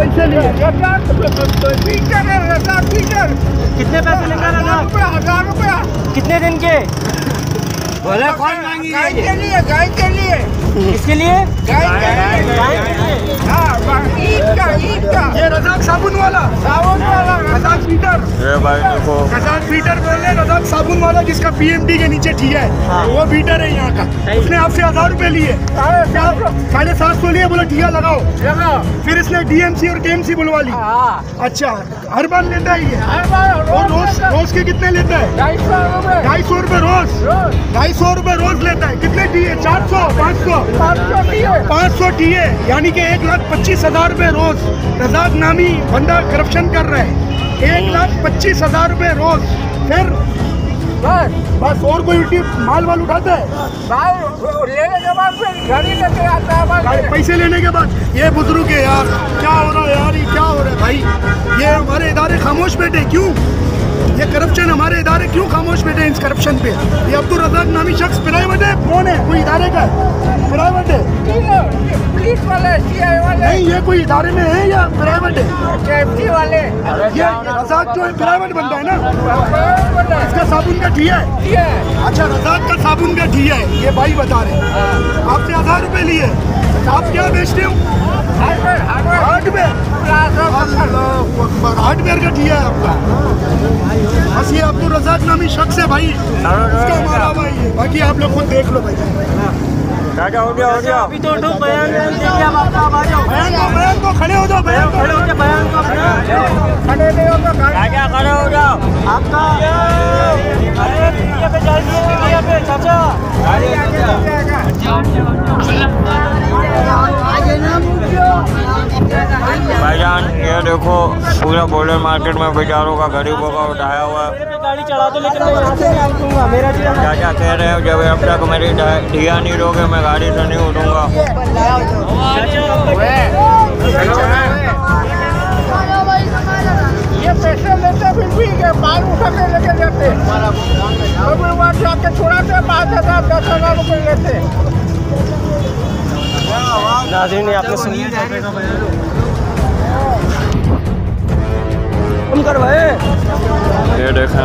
पैसे लिए? कितने पैसे लेंगे? 1000 रुपया। कितने दिन के? बोले कौन मांगी? गाय के लिए, गाय के लिए। किसके लिए? गाय के लिए। हाँ, ईद का। ये रज़ाक साबुन वाला रज़ाक फीटर। ये भाई देखो रज़ाक फीटर बोल रहे, रज़ाक साबुन वाला जिसका PMD के नीचे ठिया है। हाँ। वो फीटर है यहाँ का। उसने आपसे 1000 रुपए लिए, 750 लिए, बोला ठिया लगाओ। फिर इसने DMC और KMC बुलवा ली। अच्छा, हर बार लेता है ये? और रोज के कितने लेता है? 250 रुपए रोज। 250 रुपए रोज लेता है। कितने टीए? 400, 500 टीए, यानी कि 1,25,000 रुपए रोज। रज़ाक नामी बंदा करप्शन कर रहा है। 1,25,000 रुपए रोज। फिर बस और कोई उल्टी माल उठाता है? लेने के बाद फिर गाड़ी लेके आता है। पैसे लेने के बाद ये बुजुर्ग है यार, क्या हो रहा है यार, ये क्या हो रहा है भाई? ये हमारे इदारे खामोश बैठे क्यों? ये करप्शन हमारे इदारे क्यों खामोश बैठे इस करप्शन पे? ये अब्दुल रज़ाक नामी शख्स प्राइवेट है? कौन है? कोई इदारे का है? प्राइवेट है? पुलिस वाले, CI वाले? नहीं, ये कोई इदारे में है या प्राइवेट है? सेफ्टी वाले। ये रज़ाक जो है प्राइवेट बनता है ना? इसका साबुन का ठिया है? अच्छा, रज़ाक का साबुन का ठिया है, ये भाई बता रहे हैं। आपसे 1000 रुपए लिए। आप क्या बेचते हो? हार्डवेयर का ठिया है आपका? बस ये अब्दुल रज़ाक नामी शख्स है भाई, उसका हमारा भाई है। बाकी आप लोग खुद देख लो भाई। क्या हो गया? अभी तो बयान देंगे हम आपका। आ जाओ, बयान को खड़े हो जाओ। बयान खड़े हो जाओ, बयान को अपना खड़े नहीं होगा। क्या खड़े हो जाओ आपका। अरे मीडिया पे जाइए, मीडिया पे चाचा। भाईजान ये देखो पूरा बॉर्डर मार्केट में बेचारों का गरीबों का उठाया हुआ है। गाड़ी चढ़ा दो, लेकिन मैं यहाँ से नहीं उठूंगा। मेरा क्या कह रहे हो? जब अब तक मेरी ढिया नहीं दोगे मैं गाड़ी से नहीं उठूंगा। ये पैसे लेते फिर भी बाल उठा के लेके जाते। और फिर वहाँ जाके छुड़ाते 5,000, 10,000 रुपये लेते। नाज़रीन ने आपने सुन लिया तुम कर भाई। ये देखा